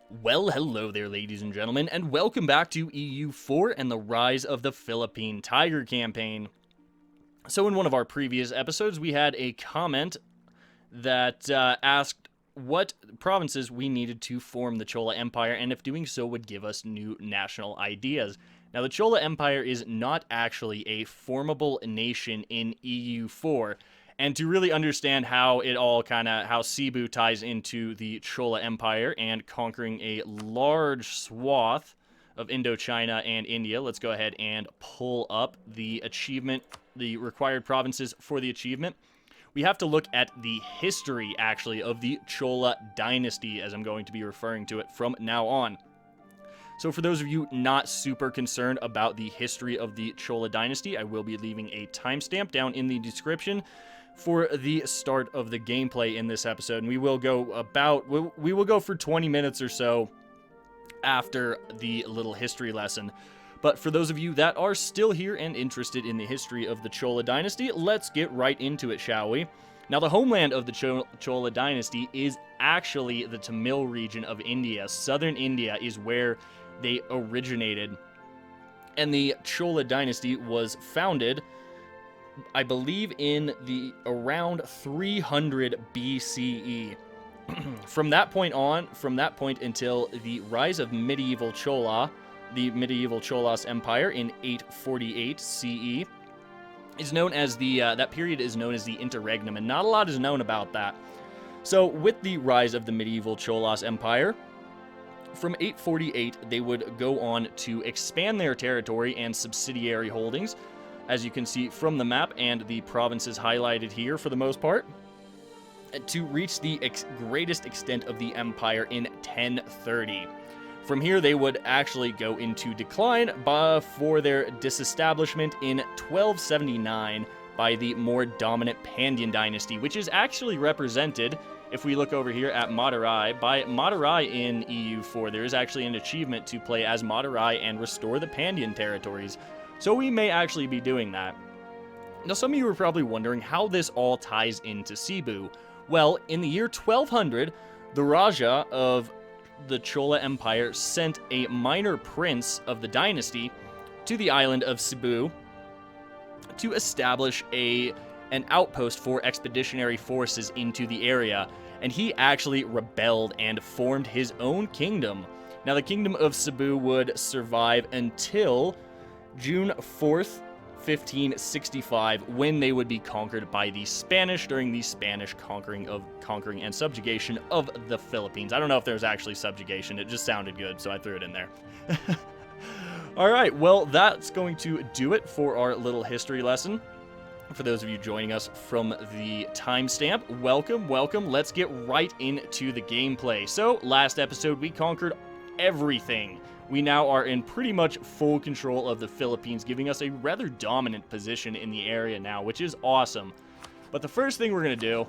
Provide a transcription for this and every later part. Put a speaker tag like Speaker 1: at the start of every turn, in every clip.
Speaker 1: Well, hello there, ladies and gentlemen, and welcome back to EU4 and the Rise of the Philippine Tiger campaign. So in one of our previous episodes, we had a comment that asked what provinces we needed to form the Chola Empire, and if doing so would give us new national ideas. Now, the Chola Empire is not actually a formable nation in EU4, and to really understand how it all how Cebu ties into the Chola Empire and conquering a large swath of Indochina and India, let's go ahead and pull up the achievement, the required provinces for the achievement. We have to look at the history, actually, of the Chola dynasty, as I'm going to be referring to it from now on. So for those of you not super concerned about the history of the Chola dynasty, I will be leaving a timestamp down in the description for the start of the gameplay in this episode, and we will go for 20 minutes or so after the little history lesson. But for those of you that are still here and interested in the history of the Chola dynasty, let's get right into it, shall we? Now, the homeland of the Chola dynasty is actually the Tamil region of India. Southern India is where they originated, and the Chola dynasty was founded, I believe, in the around 300 BCE. From that point until the rise of medieval Chola, the medieval Cholas Empire in 848 CE, is known as that period is known as the Interregnum, and not a lot is known about that. So, with the rise of the medieval Cholas Empire, from 848, they would go on to expand their territory and subsidiary holdings, as you can see from the map and the provinces highlighted here for the most part, to reach the greatest extent of the empire in 1030. From here, they would actually go into decline for their disestablishment in 1279 by the more dominant Pandyan dynasty, which is actually represented, if we look over here at Madurai, by Madurai in EU4. There is actually an achievement to play as Madurai and restore the Pandyan territories. So we may actually be doing that. Now, some of you are probably wondering how this all ties into Cebu. Well, in the year 1200, the Raja of the Chola Empire sent a minor prince of the dynasty to the island of Cebu to establish an outpost for expeditionary forces into the area, and he actually rebelled and formed his own kingdom. Now, the kingdom of Cebu would survive until June 4th, 1565, when they would be conquered by the Spanish during the Spanish conquering and subjugation of the Philippines. I don't know if there was actually subjugation, it just sounded good, so I threw it in there. Alright, well, that's going to do it for our little history lesson. For those of you joining us from the timestamp, welcome. Let's get right into the gameplay. So, last episode, we conquered everything. We now are in pretty much full control of the Philippines, giving us a rather dominant position in the area now, which is awesome. But the first thing we're going to do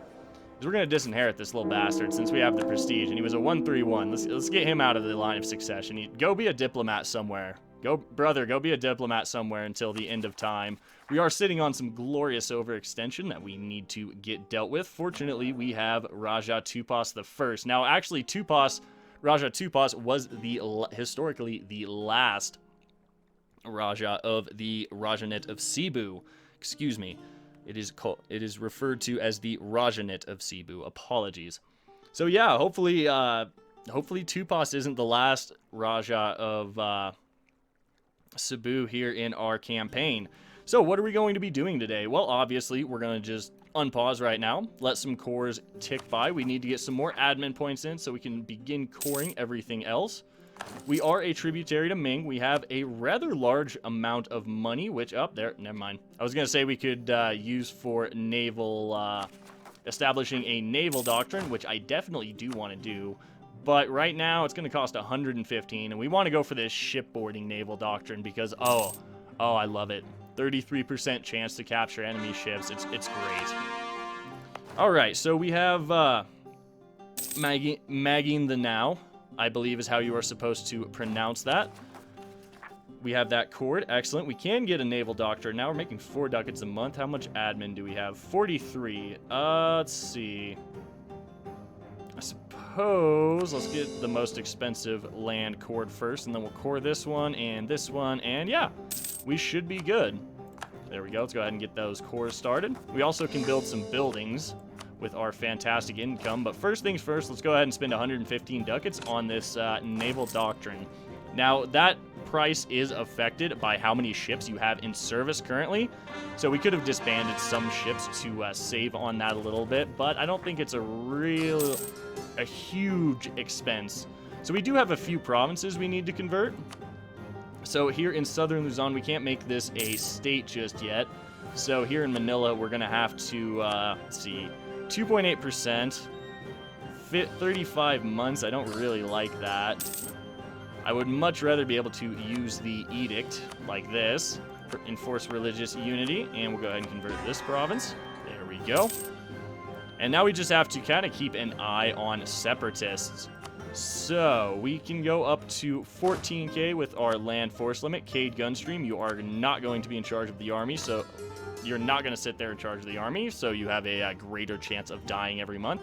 Speaker 1: is we're going to disinherit this little bastard, since we have the prestige, and he was a 131. Let's get him out of the line of succession. Go be a diplomat somewhere. Go be a diplomat somewhere until the end of time. We are sitting on some glorious overextension that we need to get dealt with. Fortunately, we have Raja Tupas the First. Now, actually, Raja Tupas was historically the last Raja of the Rajanate of Cebu. Excuse me. It is referred to as the Rajanate of Cebu. Apologies. So yeah, hopefully Tupas isn't the last Raja of Cebu here in our campaign. So what are we going to be doing today? Well, obviously, we're going to just unpause right now, let some cores tick by. We need to get some more admin points in so we can begin coring everything else. We are a tributary to Ming. We have a rather large amount of money, which, never mind. I was going to say we could use for naval, establishing a naval doctrine, which I definitely do want to do. But right now, it's going to cost 115, and we want to go for this shipboarding naval doctrine because, oh, I love it. 33% chance to capture enemy ships. It's great. Alright, so we have Magging the Now, I believe is how you are supposed to pronounce that. We have that cord. Excellent. We can get a naval doctor. Now we're making 4 ducats a month. How much admin do we have? 43. Let's see. I suppose suppose let's get the most expensive land cored first, and then we'll core this one, and yeah, we should be good. There we go. Let's go ahead and get those cores started. We also can build some buildings with our fantastic income, but first things first, let's go ahead and spend 115 ducats on this naval doctrine. Now, that price is affected by how many ships you have in service currently, so we could have disbanded some ships to save on that a little bit, but I don't think it's a huge expense. So we do have a few provinces we need to convert. So here in southern Luzon, we can't make this a state just yet. So here in Manila, we're going to have to, let's see, 2.8%, 35 months. I don't really like that. I would much rather be able to use the edict like this, enforce religious unity, and we'll go ahead and convert this province. There we go. And now we just have to kind of keep an eye on separatists. So we can go up to 14k with our land force limit. Cade Gunstream, you are not going to be in charge of the army, so you're not going to sit there in charge of the army, so you have a greater chance of dying every month.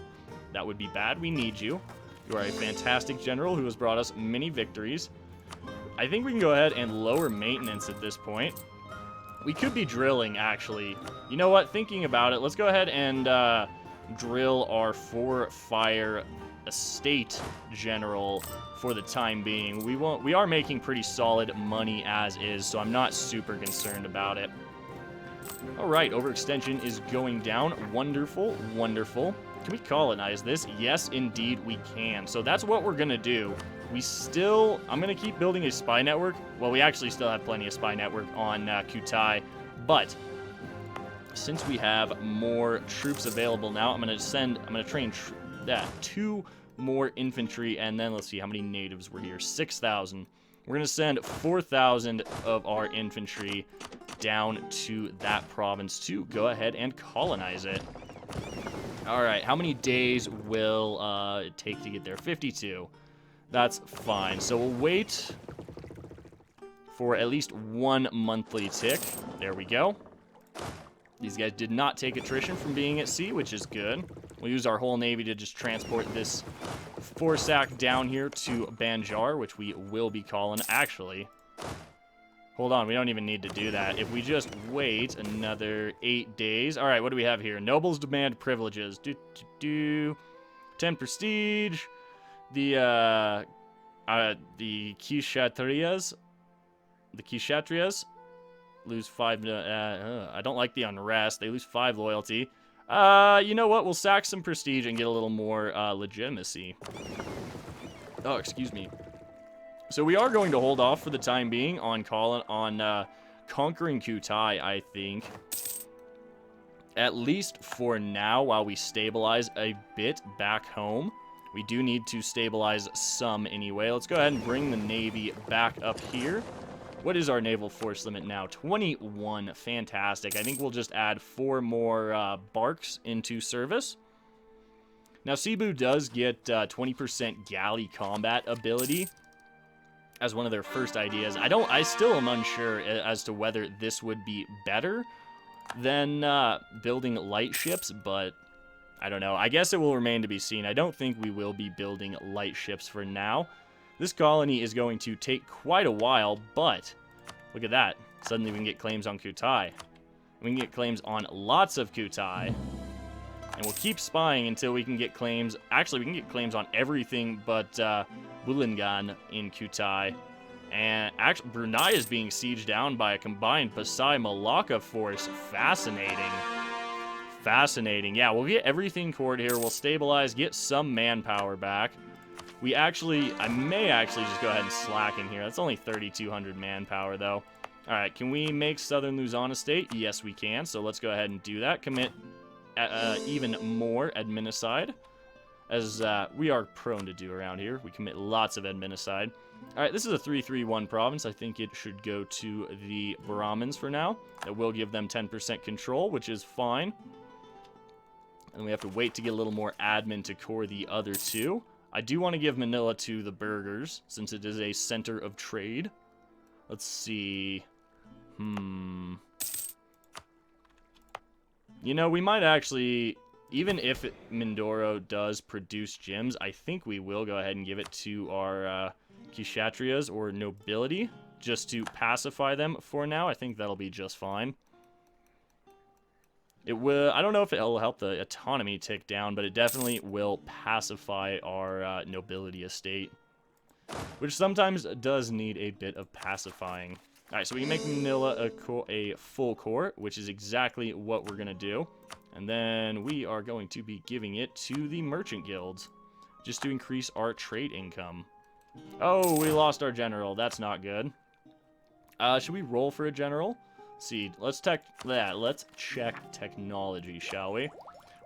Speaker 1: That would be bad. We need you. You are a fantastic general who has brought us many victories. I think we can go ahead and lower maintenance at this point. We could be drilling, actually. You know what? Thinking about it, let's go ahead and drill our 4-fire estate general for the time being. We are making pretty solid money as is, so I'm not super concerned about it. All right, overextension is going down. Wonderful, wonderful. Can we colonize this? Yes, indeed we can. So that's what we're gonna do. I'm gonna keep building a spy network. Well, we actually still have plenty of spy network on Kutai, but since we have more troops available now, I'm gonna train 2 more infantry, and then let's see how many natives were here. 6,000. We're gonna send 4,000 of our infantry down to that province to go ahead and colonize it. All right, how many days will it take to get there? 52. That's fine. So we'll wait for at least 1 monthly tick. There we go. These guys did not take attrition from being at sea, which is good. We'll use our whole navy to just transport this forsack down here to Banjar, which we will be calling. Actually, hold on, we don't even need to do that. If we just wait another 8 days. All right, what do we have here? Nobles demand privileges. 10 prestige. The Kshatriyas. The Kshatriyas lose 5. I don't like the unrest. They lose 5 loyalty. You know what? We'll sack some prestige and get a little more legitimacy. Oh, excuse me. So we are going to hold off for the time being on conquering Kutai, I think. At least for now, while we stabilize a bit back home. We do need to stabilize some anyway. Let's go ahead and bring the Navy back up here. What is our naval force limit now? 21. Fantastic. I think we'll just add 4 more barks into service. Now, Cebu does get 20% galley combat ability as one of their first ideas. I still am unsure as to whether this would be better than building light ships, but I don't know. I guess it will remain to be seen. I don't think we will be building light ships for now. This colony is going to take quite a while, but look at that. Suddenly we can get claims on Kutai. We can get claims on lots of Kutai. And we'll keep spying until we can get claims. Actually, we can get claims on everything but Bulangan in Kutai. And actually, Brunei is being sieged down by a combined Pasay-Malacca force. Fascinating. Fascinating. Yeah, we'll get everything cored here. We'll stabilize, get some manpower back. I may actually just go ahead and slack in here. That's only 3,200 manpower, though. All right, can we make Southern Luzon a state? Yes, we can. So let's go ahead and do that. Commit even more adminicide, as we are prone to do around here. We commit lots of adminicide. All right, this is a 331 province. I think it should go to the Brahmins for now. That will give them 10% control, which is fine. And we have to wait to get a little more admin to core the other 2. I do want to give Manila to the burghers, since it is a center of trade. Let's see. You know, we might actually... even if Mindoro does produce gems, I think we will go ahead and give it to our Kshatriyas or nobility, just to pacify them for now. I think that'll be just fine. It will. I don't know if it'll help the autonomy tick down, but it definitely will pacify our nobility estate, which sometimes does need a bit of pacifying. All right, so we can make Manila a full court, which is exactly what we're gonna do, and then we are going to be giving it to the merchant guilds, just to increase our trade income. Oh, we lost our general. That's not good. Should we roll for a general? See, let's check technology, shall we?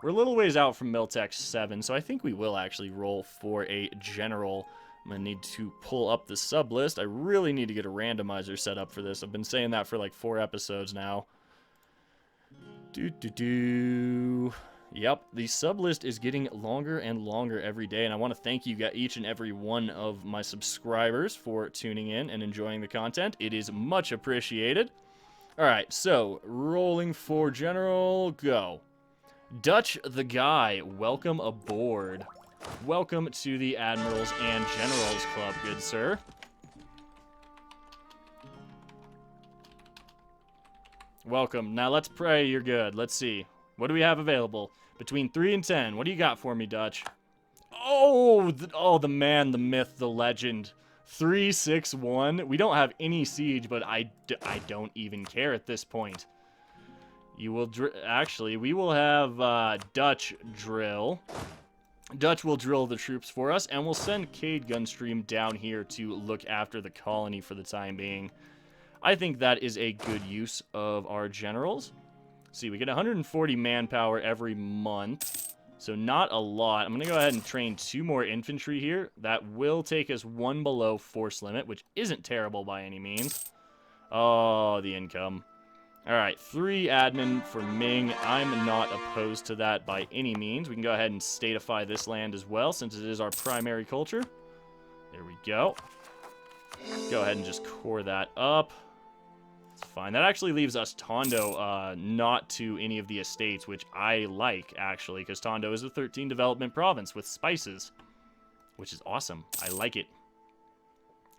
Speaker 1: We're a little ways out from Miltech 7, so I think we will actually roll for a general. I'm gonna need to pull up the sub list. I really need to get a randomizer set up for this. I've been saying that for like 4 episodes now. Yep, the sub list is getting longer and longer every day, and I want to thank you each and every one of my subscribers for tuning in and enjoying the content. It is much appreciated. Alright, so, rolling for general, go. Dutch the Guy, welcome aboard. Welcome to the Admirals and Generals Club, good sir. Welcome. Now let's pray you're good. Let's see. What do we have available? Between 3 and 10. What do you got for me, Dutch? Oh, the man, the myth, the legend. 361. We don't have any siege, but I don't even care at this point. You will actually, we will have Dutch drill. Dutch will drill the troops for us, and we'll send Cade Gunstream down here to look after the colony for the time being. I think that is a good use of our generals. See, we get 140 manpower every month, so not a lot. I'm going to go ahead and train 2 more infantry here. That will take us 1 below force limit, which isn't terrible by any means. Oh, the income. All right, 3 admin for Ming. I'm not opposed to that by any means. We can go ahead and statify this land as well, since it is our primary culture. There we go. Go ahead and just core that up. It's fine. That actually leaves us Tondo not to any of the estates, which I like, actually, because Tondo is a 13 development province with spices, which is awesome. I like it.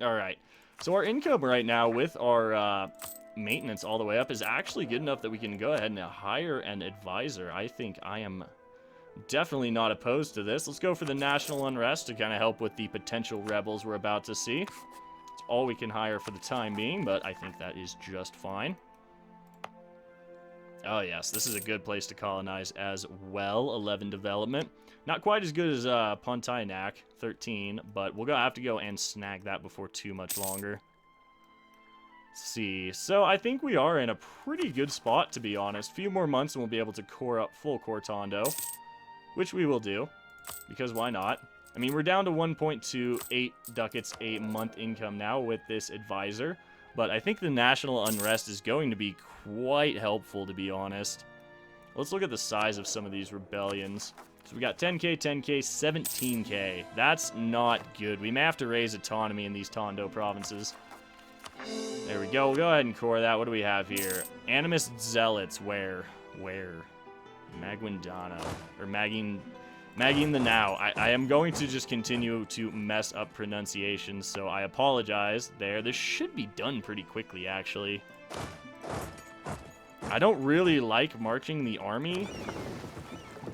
Speaker 1: All right. So our income right now with our maintenance all the way up is actually good enough that we can go ahead and hire an advisor. I think I am definitely not opposed to this. Let's go for the national unrest to kind of help with the potential rebels we're about to see. It's all we can hire for the time being, but I think that is just fine. Oh yes, this is a good place to colonize as well. 11 development. Not quite as good as Pontianak, 13, but we'll have to go and snag that before too much longer. Let's see, so I think we are in a pretty good spot, to be honest. A few more months and we'll be able to core up full core Tondo, which we will do, because why not? I mean, we're down to 1.28 ducats a month income now with this advisor, but I think the national unrest is going to be quite helpful, to be honest. Let's look at the size of some of these rebellions. So we got 10k, 10k, 17k. That's not good. We may have to raise autonomy in these Tondo provinces. There we go. We'll go ahead and core that. What do we have here? Animist Zealots. Where? Maguindana. Or Magin the Now. I am going to just continue to mess up pronunciations, so I apologize there. This should be done pretty quickly, actually. I don't really like marching the army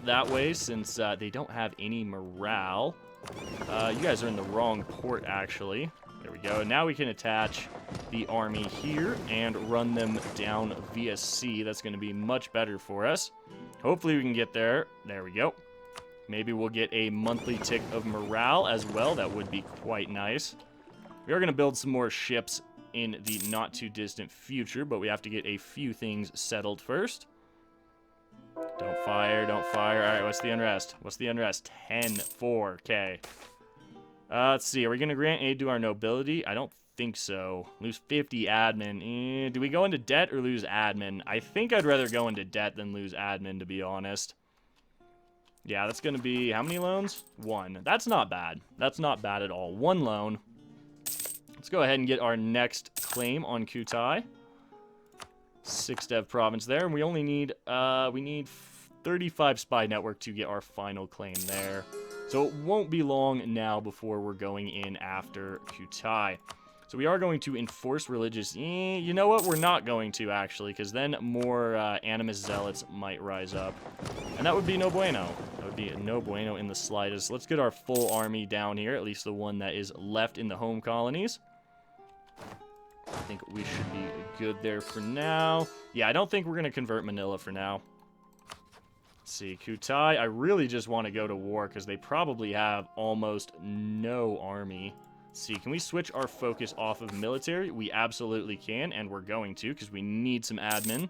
Speaker 1: that way, since they don't have any morale. You guys are in the wrong port, actually. There we go. Now we can attach the army here and run them down via sea. That's going to be much better for us. Hopefully we can get there. There we go. Maybe we'll get a monthly tick of morale as well. That would be quite nice. We are going to build some more ships in the not-too-distant future, but we have to get a few things settled first. Don't fire, don't fire. All right, what's the unrest? What's the unrest? 10-4. Okay. Let's see. Are we going to grant aid to our nobility? I don't think so. Lose 50 admin. Do we go into debt or lose admin? I think I'd rather go into debt than lose admin, to be honest. Yeah, that's going to be... How many loans? 1. That's not bad. That's not bad at all. 1 loan. Let's go ahead and get our next claim on Kutai. 6 dev province there. And we only need... we need 35 spy network to get our final claim there. So it won't be long now before we're going in after Kutai. So we are going to enforce religious... you know what? We're not going to, actually, because then more animus zealots might rise up. And that would be no bueno. That would be no bueno in the slightest. Let's get our full army down here, at least the one that is left in the home colonies. I think we should be good there for now. Yeah, I don't think we're going to convert Manila for now. Let's see, Kutai, I really just want to go to war because they probably have almost no army. Let's see, can we switch our focus off of military? We absolutely can, and we're going to because we need some admin.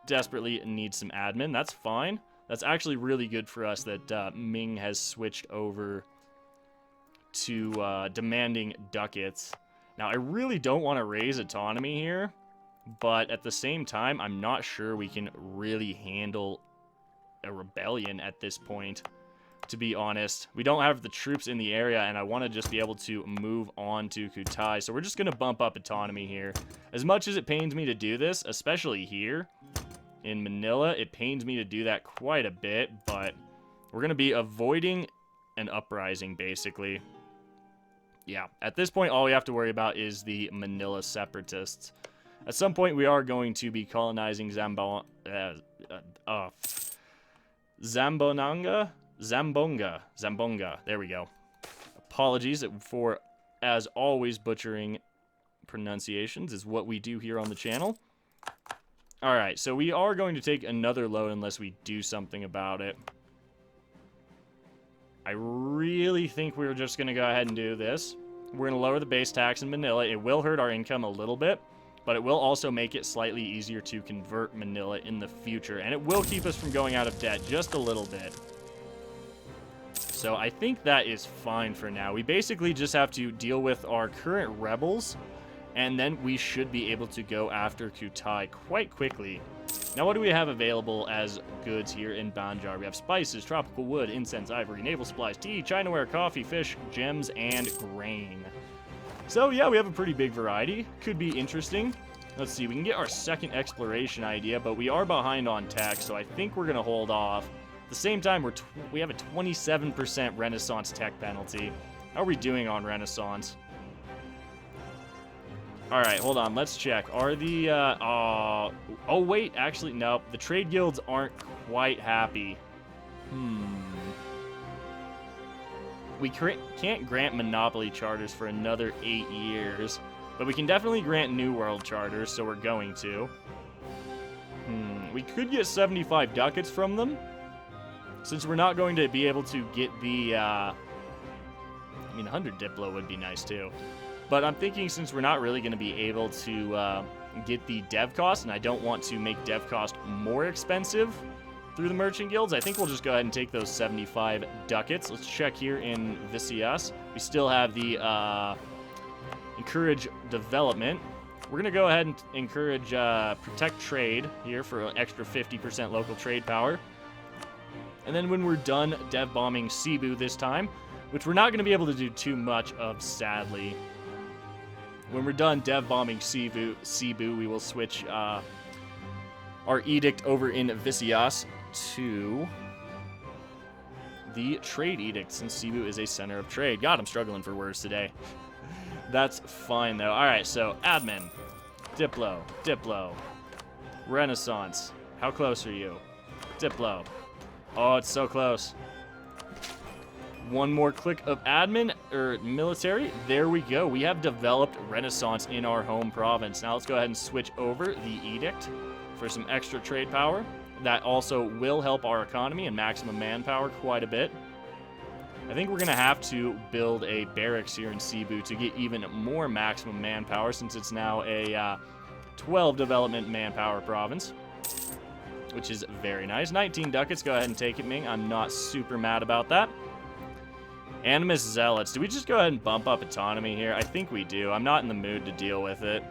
Speaker 1: Desperately need some admin. That's fine. That's actually really good for us that Ming has switched over to demanding ducats. Now, I really don't want to raise autonomy here, but at the same time, I'm not sure we can really handle a rebellion at this point, to be honest. We don't have the troops in the area, and I want to just be able to move on to Kutai, so we're just going to bump up autonomy here. As much as it pains me to do this, especially here in Manila, it pains me to do that quite a bit, but we're going to be avoiding an uprising, basically. Yeah, at this point, all we have to worry about is the Manila separatists. At some point, we are going to be colonizing Zambonga. Zambonga. There we go. Apologies for, as always, butchering pronunciations is what we do here on the channel. All right, so we are going to take another load unless we do something about it. I really think we're just going to go ahead and do this. We're going to lower the base tax in Manila. It will hurt our income a little bit, but it will also make it slightly easier to convert Manila in the future, and it will keep us from going out of debt just a little bit. So I think that is fine for now. We basically just have to deal with our current rebels, and then we should be able to go after Kutai quite quickly. Now, what do we have available as goods here in Banjar? We have spices, tropical wood, incense, ivory, naval supplies, tea, chinaware, coffee, fish, gems, and grain. So, yeah, we have a pretty big variety. Could be interesting. Let's see, we can get our second exploration idea, but we are behind on tech, so I think we're going to hold off. At the same time, we have a 27% Renaissance tech penalty. How are we doing on Renaissance? All right, hold on. Let's check. Are the... oh, wait. Actually, no. The trade guilds aren't quite happy. We can't grant monopoly charters for another 8 years, but we can definitely grant New World charters, so we're going to. We could get 75 ducats from them, since we're not going to be able to get the... I mean, 100 Diplo would be nice, too. But I'm thinking since we're not really going to be able to get the dev cost, and I don't want to make dev cost more expensive through the merchant guilds, I think we'll just go ahead and take those 75 ducats. Let's check here in VCS. We still have the encourage development. We're going to go ahead and encourage protect trade here for an extra 50% local trade power. And then when we're done dev bombing Cebu this time, which we're not going to be able to do too much of, sadly. When we're done dev bombing Cebu, we will switch our edict over in Visayas to the trade edict, since Cebu is a center of trade. God, I'm struggling for words today. That's fine, though. All right, so admin, Diplo, Renaissance. How close are you? Diplo. Oh, it's so close. One more click of admin, or military. There we go. We have developed Renaissance in our home province. Now let's go ahead and switch over the edict for some extra trade power. That also will help our economy and maximum manpower quite a bit. I think we're going to have to build a barracks here in Cebu to get even more maximum manpower, since it's now a 12 development manpower province, which is very nice. 19 ducats. Go ahead and take it, Ming. I'm not super mad about that. Animus Zealots. Do we just go ahead and bump up autonomy here? I think we do. I'm not in the mood to deal with it.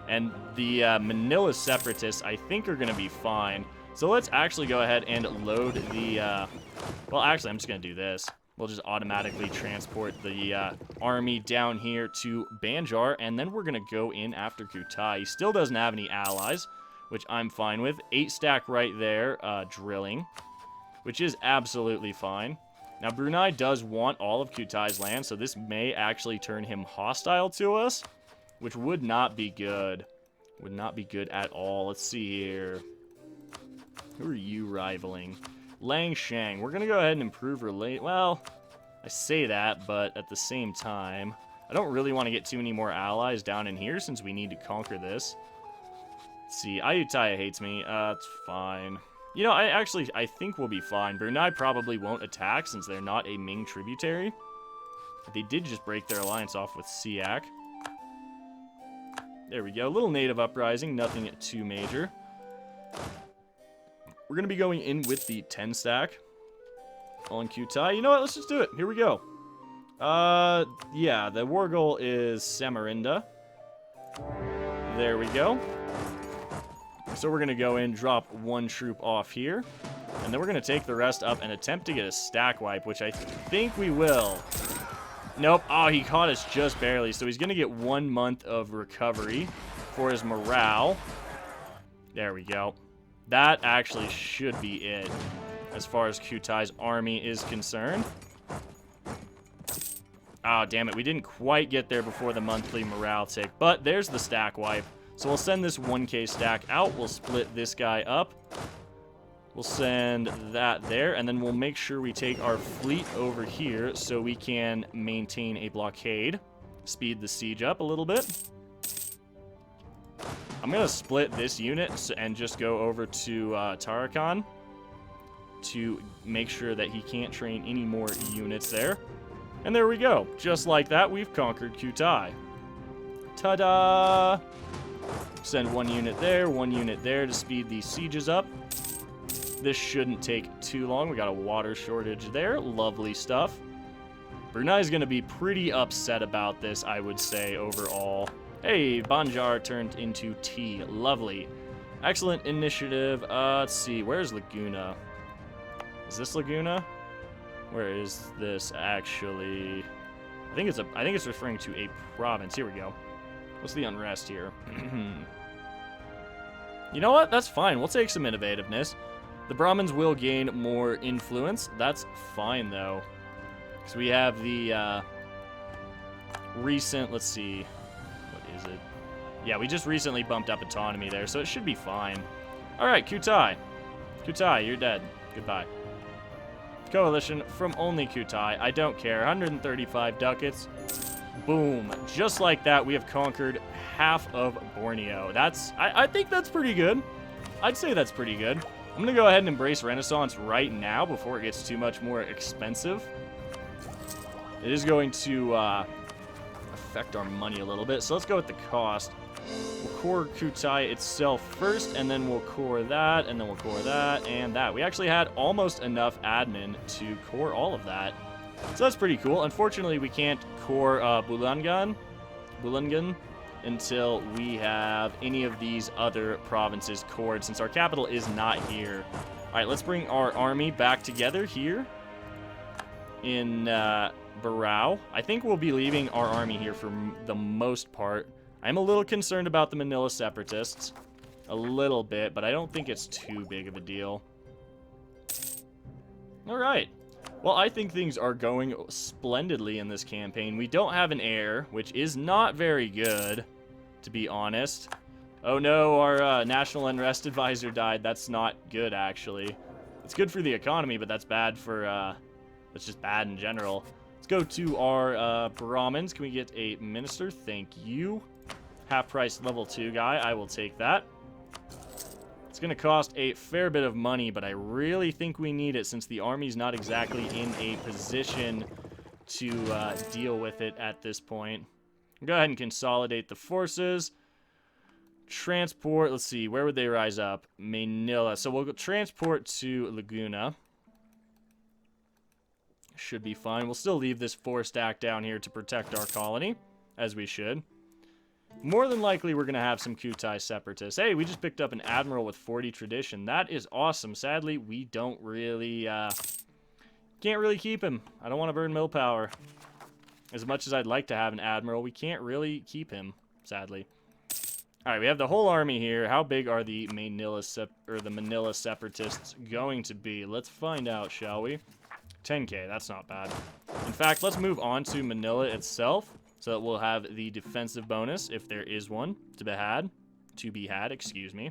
Speaker 1: And the Manila Separatists, I think, are going to be fine. So let's actually go ahead and load the... well, actually, I'm just going to do this. We'll just automatically transport the army down here to Banjar, and then we're going to go in after Kutai. He still doesn't have any allies, which I'm fine with. 8 stack right there, drilling, which is absolutely fine. Now, Brunei does want all of Kutai's land, so this may actually turn him hostile to us, which would not be good. Would not be good at all. Let's see here. Who are you rivaling? Langshang. We're going to go ahead and improve well, I say that, but at the same time, I don't really want to get too many more allies down in here since we need to conquer this. Let's see. Ayutthaya hates me. It's fine. You know, I think we'll be fine. Brunei probably won't attack since they're not a Ming tributary. They did just break their alliance off with Siak. There we go. A little native uprising. Nothing too major. We're going to be going in with the 10 stack on Kutai. You know what? Let's just do it. Here we go. Yeah, the war goal is Samarinda. There we go. So we're going to go in, drop 1 troop off here, and then we're going to take the rest up and attempt to get a stack wipe, which I think we will. Nope. Oh, he caught us just barely, so he's going to get 1 month of recovery for his morale. There we go. That actually should be it as far as Kutai's army is concerned. Oh, damn it. We didn't quite get there before the monthly morale tick, but there's the stack wipe. So we'll send this 1k stack out. We'll split this guy up. We'll send that there, and then we'll make sure we take our fleet over here so we can maintain a blockade. Speed the siege up a little bit. I'm going to split this unit and just go over to Tarakan to make sure that he can't train any more units there. And there we go. Just like that, we've conquered Kutai. Ta-da! Send 1 unit there, 1 unit there to speed these sieges up. This shouldn't take too long. We got a water shortage there. Lovely stuff. Brunei is going to be pretty upset about this, I would say, overall. Hey, Banjar turned into T. Lovely. Excellent initiative. Let's see. Where's Laguna? Is this Laguna? Where is this actually? I think it's referring to a province. Here we go. What's the unrest here? You know what? That's fine. We'll take some innovativeness. The Brahmins will gain more influence. That's fine, though. Because we have the recent... Let's see. What is it? Yeah, we just recently bumped up autonomy there, so it should be fine. All right, Kutai. Kutai, you're dead. Goodbye. Coalition from only Kutai. I don't care. 135 ducats. Boom. Just like that, we have conquered half of Borneo. I think that's pretty good. I'd say that's pretty good. I'm going to go ahead and embrace Renaissance right now before it gets too much more expensive. It is going to affect our money a little bit, so let's go with the cost. We'll core Kutai itself first, and then we'll core that, and then we'll core that, and that. We actually had almost enough admin to core all of that. So that's pretty cool. Unfortunately, we can't core Bulangan until we have any of these other provinces cored, since our capital is not here. All right, let's bring our army back together here in Barao. I think we'll be leaving our army here for the most part. I'm a little concerned about the Manila separatists. A little bit, but I don't think it's too big of a deal. All right. Well, I think things are going splendidly in this campaign. We don't have an heir, which is not very good, to be honest. Oh no, our National Unrest Advisor died. That's not good, actually. It's good for the economy, but that's bad for, that's just bad in general. Let's go to our Brahmins. Can we get a minister? Thank you. Half-price level 2 guy. I will take that. It's going to cost a fair bit of money, but I really think we need it since the army's not exactly in a position to deal with it at this point. Go ahead and consolidate the forces. Transport. Let's see. Where would they rise up? Manila. So we'll go transport to Laguna. Should be fine. We'll still leave this 4 stack down here to protect our colony, as we should. More than likely, we're going to have some Kutai separatists. Hey, we just picked up an admiral with 40 tradition. That is awesome. Sadly, we don't really, can't really keep him. I don't want to burn mill power. As much as I'd like to have an admiral, we can't really keep him, sadly. Alright, we have the whole army here. How big are the Manila separatists going to be? Let's find out, shall we? 10k, that's not bad. In fact, let's move on to Manila itself, so that we'll have the defensive bonus, if there is one, to be had, excuse me.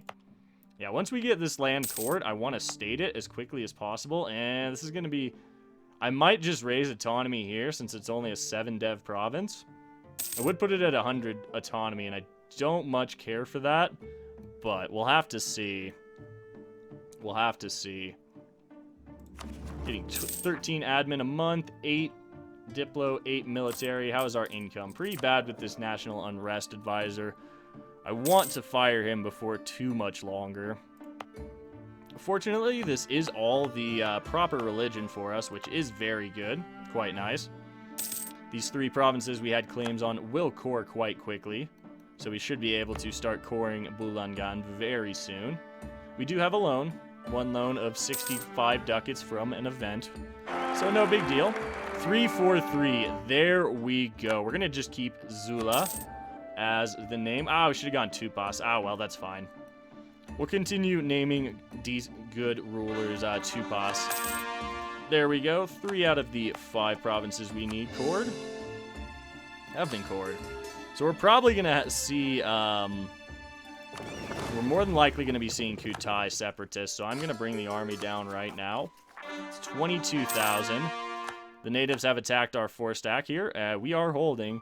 Speaker 1: Yeah, once we get this land cored, I want to state it as quickly as possible, and this is going to be... I might just raise autonomy here, since it's only a 7-dev province. I would put it at 100 autonomy, and I don't much care for that, but we'll have to see. We'll have to see. Getting 13 admin a month, 8 Diplo, 8 military. How is our income? Pretty bad with this national unrest advisor. I want to fire him before too much longer. Fortunately, this is all the proper religion for us, which is very good. Quite nice. These 3 provinces we had claims on will core quite quickly, so we should be able to start coring Bulangan very soon. We do have a loan. 1 loan of 65 ducats from an event, so no big deal. 343, there we go. We're gonna just keep Zula as the name. Ah, we should have gone Tupas. Ah, well, that's fine. We'll continue naming these good rulers Tupas. There we go. 3 out of the 5 provinces we need cored have been cored. So we're probably gonna see, we're more than likely gonna be seeing Kutai separatists, so I'm gonna bring the army down right now. It's 22,000. The natives have attacked our 4 stack here. We are holding.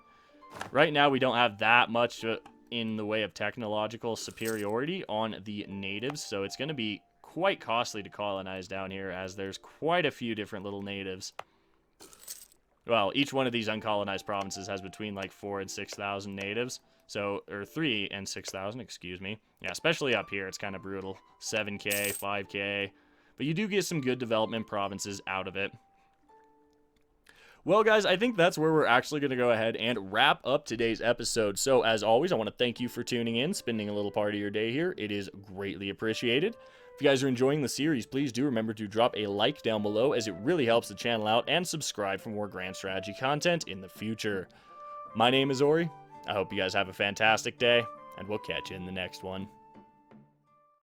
Speaker 1: Right now, we don't have that much in the way of technological superiority on the natives, so it's going to be quite costly to colonize down here, as there's quite a few different little natives. Well, each one of these uncolonized provinces has between like 4,000 and 6,000 natives, so, or 3,000 and 6,000, excuse me. Yeah, especially up here, it's kind of brutal. 7k, 5k, but you do get some good development provinces out of it. Well, guys, I think that's where we're actually going to go ahead and wrap up today's episode. So, as always, I want to thank you for tuning in, spending a little part of your day here. It is greatly appreciated. If you guys are enjoying the series, please do remember to drop a like down below, as it really helps the channel out, and subscribe for more grand strategy content in the future. My name is Ori. I hope you guys have a fantastic day, and we'll catch you in the next one.